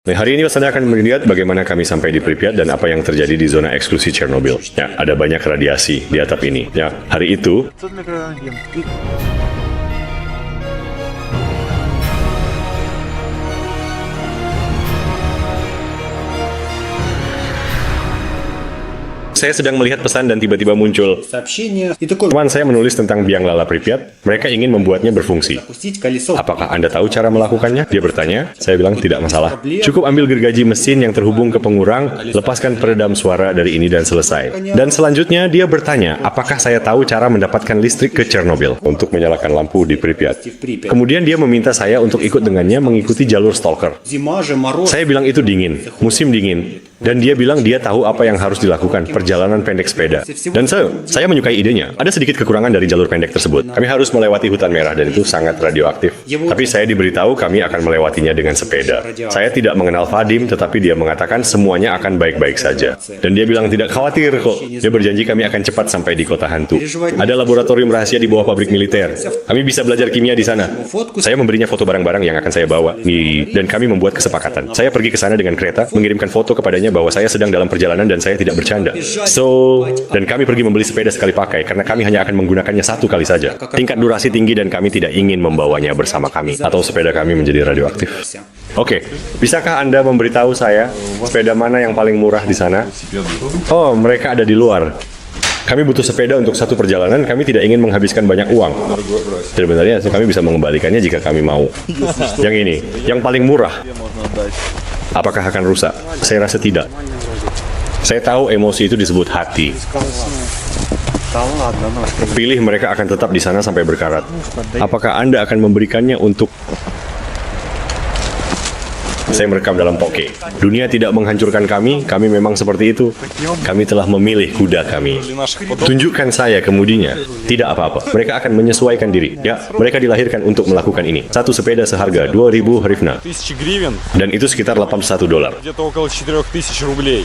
Nah, hari ini saya akan melihat bagaimana kami sampai di Pripyat dan apa yang terjadi di zona eksklusi Chernobyl. Ya, ada banyak radiasi di atap ini. Ya, hari itu saya sedang melihat pesan dan tiba-tiba muncul. Teman saya menulis tentang biang lala Pripyat. Mereka ingin membuatnya berfungsi. Apakah Anda tahu cara melakukannya? Dia bertanya. Saya bilang tidak masalah. Cukup ambil gergaji mesin yang terhubung ke pengurang, lepaskan peredam suara dari ini dan selesai. Dan selanjutnya dia bertanya, apakah saya tahu cara mendapatkan listrik ke Chernobyl untuk menyalakan lampu di Pripyat. Kemudian dia meminta saya untuk ikut dengannya mengikuti jalur stalker. Saya bilang itu dingin, musim dingin. Dan dia bilang dia tahu apa yang harus dilakukan, perjalanan pendek sepeda. Dan saya menyukai idenya. Ada sedikit kekurangan dari jalur pendek tersebut. Kami harus melewati hutan merah dan itu sangat radioaktif. Tapi saya diberitahu kami akan melewatinya dengan sepeda. Saya tidak mengenal Vadim, tetapi dia mengatakan semuanya akan baik-baik saja. Dan dia bilang tidak khawatir kok. Dia berjanji kami akan cepat sampai di kota hantu. Ada laboratorium rahasia di bawah pabrik militer. Kami bisa belajar kimia di sana. Saya memberinya foto barang-barang yang akan saya bawa. Dan kami membuat kesepakatan. Saya pergi ke sana dengan kereta, mengirimkan foto kepadanya bahwa saya sedang dalam perjalanan dan saya tidak bercanda. Dan kami pergi membeli sepeda sekali pakai karena kami hanya akan menggunakannya satu kali saja. Tingkat durasi tinggi dan kami tidak ingin membawanya bersama kami atau sepeda kami menjadi radioaktif. Oke, bisakah Anda memberitahu saya sepeda mana yang paling murah di sana? Oh, mereka ada di luar. Kami butuh sepeda untuk satu perjalanan, kami tidak ingin menghabiskan banyak uang. Sebenarnya kami bisa mengembalikannya jika kami mau. Yang ini, yang paling murah. Apakah akan rusak? Saya rasa tidak. Saya tahu emosi itu disebut hati. Pilih mereka akan tetap di sana sampai berkarat. Apakah Anda akan memberikannya untuk... Saya merekam dalam poke. Dunia tidak menghancurkan kami memang seperti itu. Kami telah memilih kuda kami. Tunjukkan saya kemudinya. Tidak apa-apa. Mereka akan menyesuaikan diri. Ya, mereka dilahirkan untuk melakukan ini. Satu sepeda seharga 2.000 hryvnia. Dan itu sekitar $81.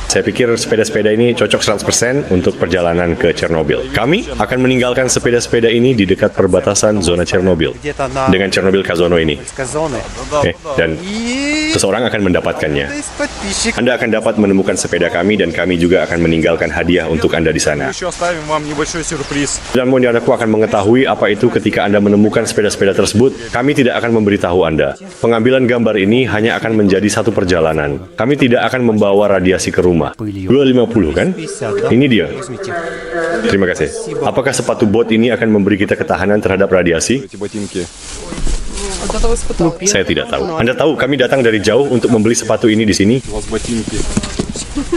Saya pikir sepeda-sepeda ini cocok 100% untuk perjalanan ke Chernobyl. Kami akan meninggalkan sepeda-sepeda ini di dekat perbatasan zona Chernobyl. Dengan Chernobyl Kazono ini. Dan seseorang akan mendapatkannya. Anda akan dapat menemukan sepeda kami dan kami juga akan meninggalkan hadiah untuk Anda di sana. Dan aku akan mengetahui apa itu ketika Anda menemukan sepeda-sepeda tersebut. Kami tidak akan memberitahu Anda. Pengambilan gambar ini hanya akan menjadi satu perjalanan. Kami tidak akan membawa radiasi ke rumah. 250 kan? Ini dia. Terima kasih. Apakah sepatu bot ini akan memberi kita ketahanan terhadap radiasi? Saya tidak tahu. Anda tahu, kami datang dari jauh untuk membeli sepatu ini di sini.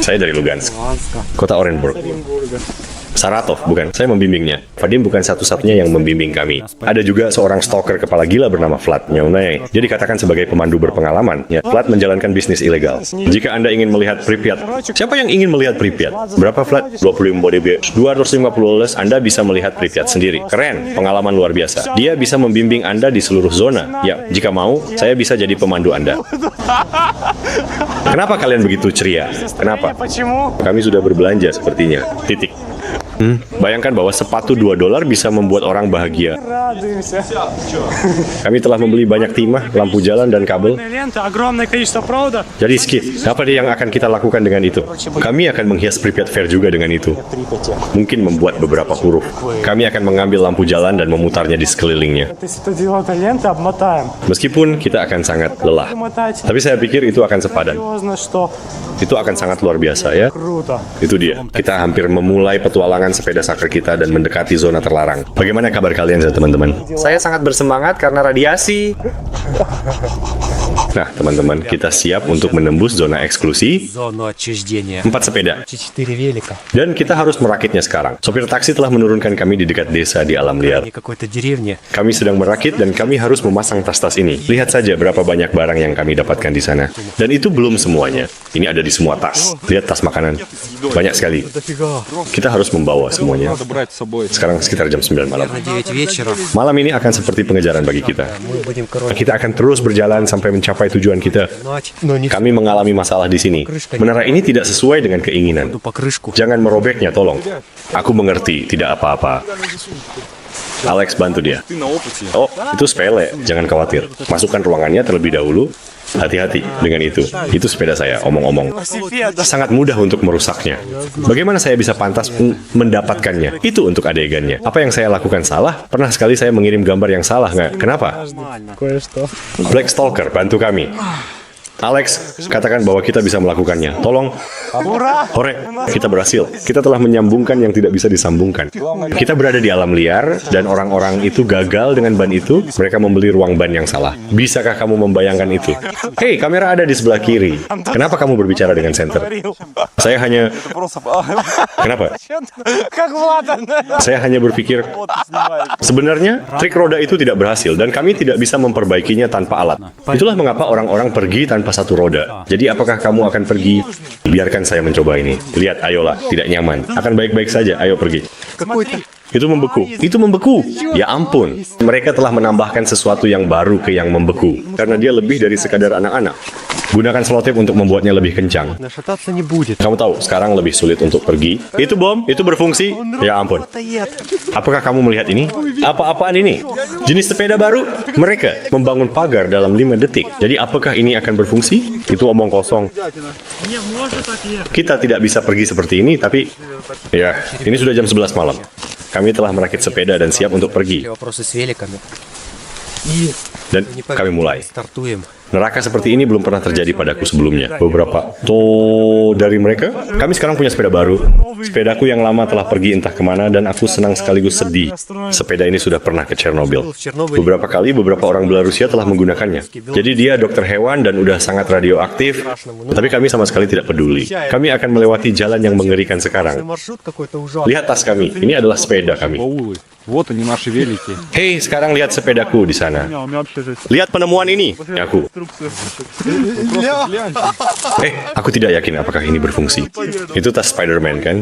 Saya dari Lugansk, kota Orenburg. Saratov, bukan. Saya membimbingnya. Vadim bukan satu-satunya yang membimbing kami. Ada juga seorang stalker kepala gila bernama Vlad Nyaunay. Dia dikatakan sebagai pemandu berpengalaman. Ya, Vlad menjalankan bisnis ilegal. Jika Anda ingin melihat Pripyat, siapa yang ingin melihat Pripyat? Berapa Vlad? 25 DB. 250 les, Anda bisa melihat Pripyat sendiri. Keren, pengalaman luar biasa. Dia bisa membimbing Anda di seluruh zona. Ya, jika mau, saya bisa jadi pemandu Anda. Kenapa kalian begitu ceria? Kenapa? Kami sudah berbelanja sepertinya. Titik. Bayangkan bahwa sepatu $2 bisa membuat orang bahagia. Kami telah membeli banyak timah, lampu jalan, dan kabel. Jadi skip, apa yang akan kita lakukan dengan itu? Kami akan menghias Pripyat Fair juga dengan itu. Mungkin membuat beberapa huruf. Kami akan mengambil lampu jalan dan memutarnya di sekelilingnya. Meskipun kita akan sangat lelah. Tapi saya pikir itu akan sepadan. Itu akan sangat luar biasa ya. Itu dia. Kita hampir memulai petualangan sepeda saker kita dan mendekati zona terlarang. Bagaimana kabar kalian teman-teman? Saya sangat bersemangat karena radiasi. Nah, teman-teman, kita siap untuk menembus zona eksklusi 4 sepeda. Dan kita harus merakitnya sekarang. Sopir taksi telah menurunkan kami di dekat desa di alam liar. Kami sedang merakit dan kami harus memasang tas-tas ini. Lihat saja berapa banyak barang yang kami dapatkan di sana. Dan itu belum semuanya. Ini ada di semua tas. Lihat tas makanan. Banyak sekali. Kita harus membawa semuanya. Sekarang sekitar jam 9 malam. Malam ini akan seperti pengejaran bagi kita. Kita akan terus berjalan sampai mencapai tujuan kita. Kami mengalami masalah di sini. Menara ini tidak sesuai dengan keinginan. Jangan merobeknya, tolong. Aku mengerti, tidak apa-apa. Alex, bantu dia. Oh, itu sepele. Jangan khawatir. Masukkan ruangannya terlebih dahulu. Hati-hati dengan itu. Itu sepeda saya, omong-omong. Sangat mudah untuk merusaknya. Bagaimana saya bisa pantas mendapatkannya? Itu untuk adegannya. Apa yang saya lakukan salah? Pernah sekali saya mengirim gambar yang salah, nggak? Kenapa? Black Stalker, bantu kami. Alex, katakan bahwa kita bisa melakukannya. Tolong. Hore, kita berhasil. Kita telah menyambungkan yang tidak bisa disambungkan. Kita berada di alam liar, dan orang-orang itu gagal dengan ban itu. Mereka membeli ruang ban yang salah. Bisakah kamu membayangkan itu? Hei, kamera ada di sebelah kiri. Kenapa kamu berbicara dengan center? Saya hanya... Kenapa? Saya hanya berpikir, sebenarnya trik roda itu tidak berhasil, dan kami tidak bisa memperbaikinya tanpa alat. Itulah mengapa orang-orang pergi tanpa satu roda. Jadi apakah kamu akan pergi? Biarkan saya mencoba ini. Lihat, ayolah, tidak nyaman. Akan baik-baik saja, ayo pergi. Itu membeku. Itu membeku. Ya ampun. Mereka telah menambahkan sesuatu yang baru ke yang membeku. Karena dia lebih dari sekadar anak-anak. Gunakan selotip untuk membuatnya lebih kencang. Kamu tahu, sekarang lebih sulit untuk pergi. Itu bom, itu berfungsi. Ya ampun. Apakah kamu melihat ini? Apa-apaan ini? Jenis sepeda baru? Mereka membangun pagar dalam 5 detik. Jadi apakah ini akan berfungsi? Itu omong kosong. Kita tidak bisa pergi seperti ini, tapi... Ya, ini sudah jam 11 malam. Kami telah merakit sepeda dan siap untuk pergi. Dan kami mulai. Neraka seperti ini belum pernah terjadi padaku sebelumnya. Beberapa dari mereka, kami sekarang punya sepeda baru. Sepedaku yang lama telah pergi entah kemana dan aku senang sekaligus sedih. Sepeda ini sudah pernah ke Chernobyl. Beberapa kali beberapa orang Belarusia telah menggunakannya. Jadi dia dokter hewan dan udah sangat radioaktif. Tapi kami sama sekali tidak peduli. Kami akan melewati jalan yang mengerikan sekarang. Lihat tas kami. Ini adalah sepeda kami. Hei, sekarang lihat sepedaku di sana. Lihat penemuan ini. Aku. Aku tidak yakin apakah ini berfungsi. Itu tas Spider-Man, kan?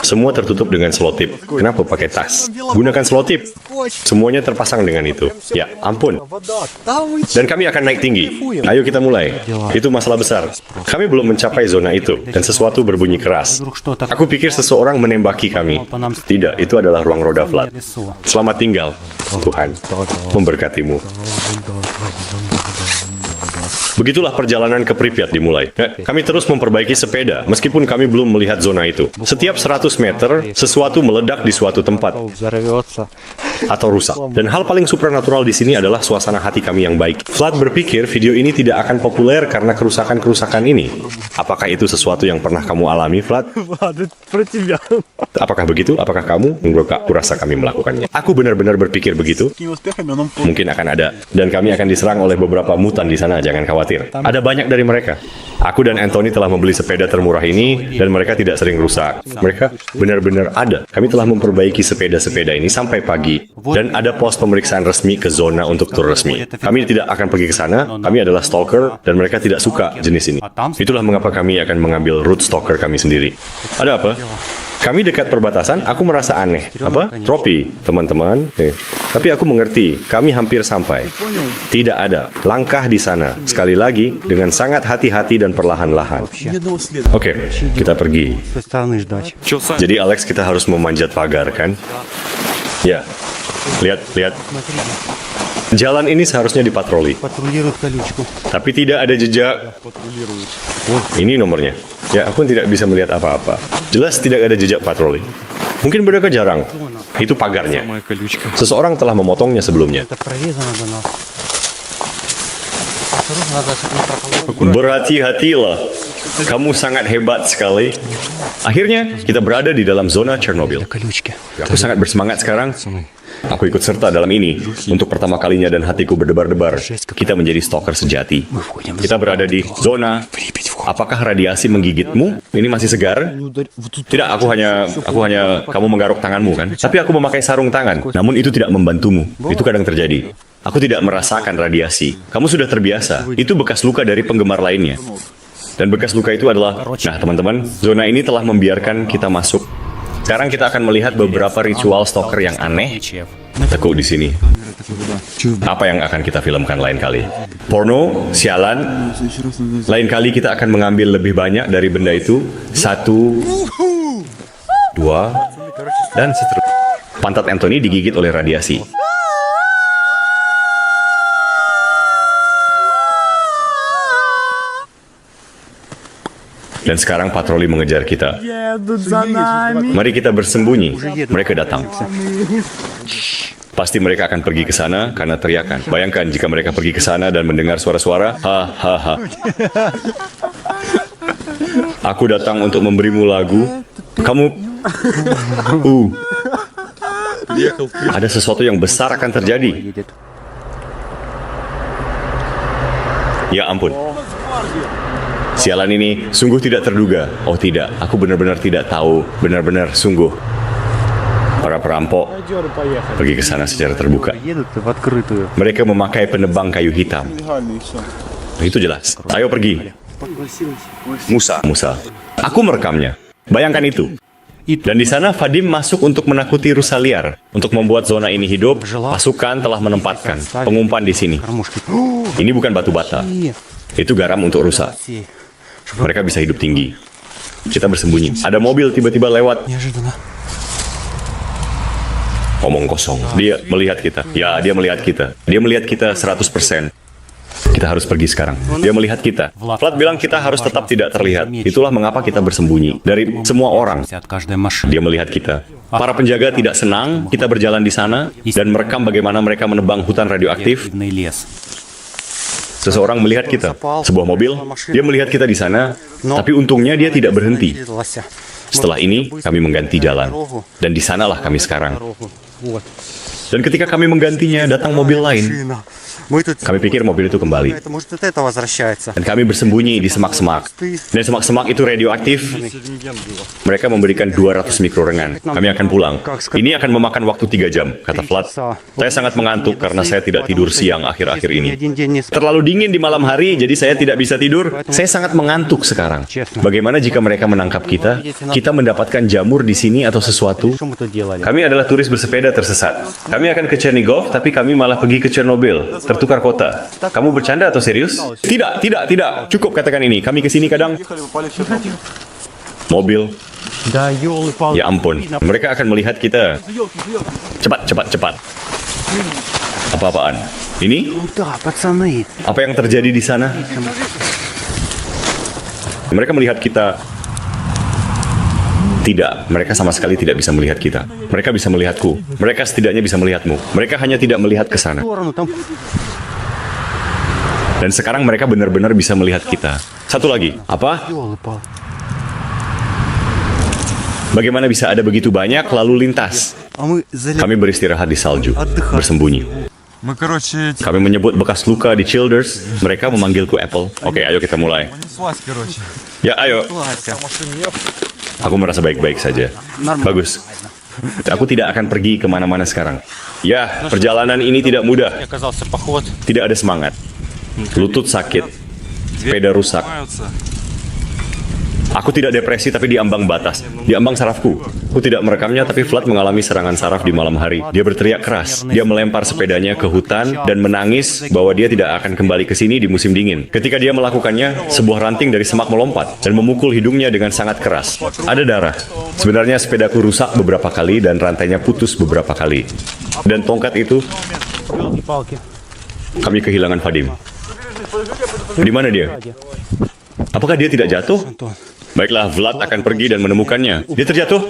Semua tertutup dengan selotip. Kenapa pakai tas? Gunakan selotip. Semuanya terpasang dengan itu. Ya, ampun. Dan kami akan naik tinggi. Ayo kita mulai. Itu masalah besar. Kami belum mencapai zona itu, dan sesuatu berbunyi keras. Aku pikir seseorang menembaki kami. Tidak, itu adalah ruang roda flat. Selamat tinggal, Tuhan. Memberkatimu. Begitulah perjalanan ke Pripyat dimulai. Kami terus memperbaiki sepeda, meskipun kami belum melihat zona itu. Setiap 100 meter, sesuatu meledak di suatu tempat. Atau rusak. Dan hal paling supranatural di sini adalah suasana hati kami yang baik. Vlad berpikir video ini tidak akan populer karena kerusakan-kerusakan ini. Apakah itu sesuatu yang pernah kamu alami, Vlad? Apakah begitu? Apakah kamu? Enggak, aku rasa kami melakukannya. Aku benar-benar berpikir begitu. Mungkin akan ada. Dan kami akan diserang oleh beberapa mutan di sana, jangan khawatir. Ada banyak dari mereka. Aku dan Anthony telah membeli sepeda termurah ini, dan mereka tidak sering rusak. Mereka benar-benar ada. Kami telah memperbaiki sepeda-sepeda ini sampai pagi. Dan ada pos pemeriksaan resmi ke zona untuk tur resmi. Kami tidak akan pergi ke sana. Kami adalah stalker, dan mereka tidak suka jenis ini. Itulah mengapa kami akan mengambil route stalker kami sendiri. Ada apa? Kami dekat perbatasan, aku merasa aneh. Apa? Tropi, teman-teman. Tapi aku mengerti, kami hampir sampai. Tidak ada. Langkah di sana. Sekali lagi, dengan sangat hati-hati dan perlahan-lahan. Oke, kita pergi. Jadi Alex, kita harus memanjat pagar, kan? Ya, lihat. Jalan ini seharusnya dipatroli. Tapi tidak ada jejak. Ini nomornya. Ya, aku tidak bisa melihat apa-apa. Jelas tidak ada jejak patroli. Mungkin mereka jarang. Itu pagarnya. Seseorang telah memotongnya sebelumnya. Berhati-hatilah. Kamu sangat hebat sekali. Akhirnya, kita berada di dalam zona Chernobyl. Aku sangat bersemangat sekarang. Aku ikut serta dalam ini. Untuk pertama kalinya dan hatiku berdebar-debar. Kita menjadi stalker sejati. Kita berada di zona. Apakah radiasi menggigitmu? Ini masih segar? Tidak, aku hanya kamu menggaruk tanganmu, kan? Tapi aku memakai sarung tangan. Namun itu tidak membantumu. Itu kadang terjadi. Aku tidak merasakan radiasi. Kamu sudah terbiasa. Itu bekas luka dari penggemar lainnya. Dan bekas luka itu adalah, nah teman-teman, zona ini telah membiarkan kita masuk. Sekarang kita akan melihat beberapa ritual stalker yang aneh. Tekuk di sini. Apa yang akan kita filmkan lain kali? Porno, sialan. Lain kali kita akan mengambil lebih banyak dari benda itu. 1, 2, dan seterusnya. Pantat Anthony digigit oleh radiasi. Dan sekarang patroli mengejar kita. Mari kita bersembunyi. Mereka datang. Pasti mereka akan pergi ke sana karena teriakan. Bayangkan jika mereka pergi ke sana dan mendengar suara-suara. Ha ha ha. Aku datang untuk memberimu lagu. Kamu... Ada sesuatu yang besar akan terjadi. Ya ampun. Sialan ini sungguh tidak terduga. Oh tidak, aku benar-benar tidak tahu. Benar-benar sungguh. Para perampok pergi ke sana secara terbuka. Mereka memakai penebang kayu hitam. Itu jelas. Ayo pergi. Musa. Aku merekamnya. Bayangkan itu. Dan di sana Vadim masuk untuk menakuti rusa liar. Untuk membuat zona ini hidup, pasukan telah menempatkan pengumpan di sini. Ini bukan batu bata. Itu garam untuk rusa. Mereka bisa hidup tinggi. Kita bersembunyi. Ada mobil tiba-tiba lewat. Omong kosong. Dia melihat kita. Ya, dia melihat kita. Dia melihat kita 100%. Kita harus pergi sekarang. Dia melihat kita. Vlad bilang kita harus tetap tidak terlihat. Itulah mengapa kita bersembunyi dari semua orang. Dia melihat kita. Para penjaga tidak senang kita berjalan di sana dan merekam bagaimana mereka menebang hutan radioaktif. Seseorang melihat kita. Sebuah mobil. Dia melihat kita di sana. Tapi untungnya dia tidak berhenti. Setelah ini, kami mengganti jalan. Dan di sanalah kami sekarang. Dan ketika kami menggantinya, datang mobil lain. Kami pikir mobil itu kembali. Dan kami bersembunyi di semak-semak. Dan semak-semak itu radioaktif. Mereka memberikan 200 mikrorengan. Kami akan pulang. Ini akan memakan waktu 3 jam, kata Vlad. Saya sangat mengantuk karena saya tidak tidur siang akhir-akhir ini. Terlalu dingin di malam hari, jadi saya tidak bisa tidur. Saya sangat mengantuk sekarang. Bagaimana jika mereka menangkap kita? Kita mendapatkan jamur di sini atau sesuatu? Kami adalah turis bersepeda tersesat. Kami akan ke Chernigov, tapi kami malah pergi ke Chernobyl. Tertukar kota. Kamu bercanda atau serius? Tidak. Cukup katakan ini. Kami kesini kadang. Mobil. Ya ampun. Mereka akan melihat kita. Cepat. Apa-apaan? Ini? Apa yang terjadi di sana? Mereka melihat kita. Tidak, mereka sama sekali tidak bisa melihat kita. Mereka bisa melihatku. Mereka setidaknya bisa melihatmu. Mereka hanya tidak melihat ke sana. Dan sekarang mereka benar-benar bisa melihat kita. Satu lagi. Apa? Bagaimana bisa ada begitu banyak lalu lintas? Kami beristirahat di salju, bersembunyi. Kami menyebut bekas luka di Childers. Mereka memanggilku Apple. Oke, ayo kita mulai. Ya, ayo. Aku merasa baik-baik saja. Bagus. Aku tidak akan pergi kemana-mana sekarang. Ya, perjalanan ini tidak mudah. Tidak ada semangat. Lutut sakit. Sepeda rusak. Aku tidak depresi tapi di ambang batas. Di ambang sarafku. Aku tidak merekamnya tapi Vlad mengalami serangan saraf di malam hari. Dia berteriak keras. Dia melempar sepedanya ke hutan dan menangis bahwa dia tidak akan kembali ke sini di musim dingin. Ketika dia melakukannya, sebuah ranting dari semak melompat dan memukul hidungnya dengan sangat keras. Ada darah. Sebenarnya sepedaku rusak beberapa kali dan rantainya putus beberapa kali. Dan tongkat itu, kami kehilangan Vadim. Di mana dia? Apakah dia tidak jatuh? Baiklah, Vlad akan pergi dan menemukannya. Dia terjatuh.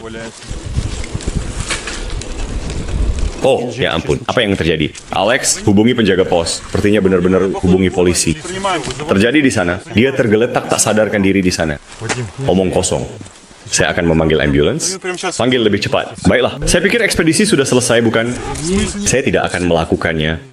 Oh, ya ampun. Apa yang terjadi? Alex, hubungi penjaga pos. Sepertinya benar-benar hubungi polisi. Terjadi di sana. Dia tergeletak tak sadarkan diri di sana. Omong kosong. Saya akan memanggil ambulans. Panggil lebih cepat. Baiklah, saya pikir ekspedisi sudah selesai, bukan? Saya tidak akan melakukannya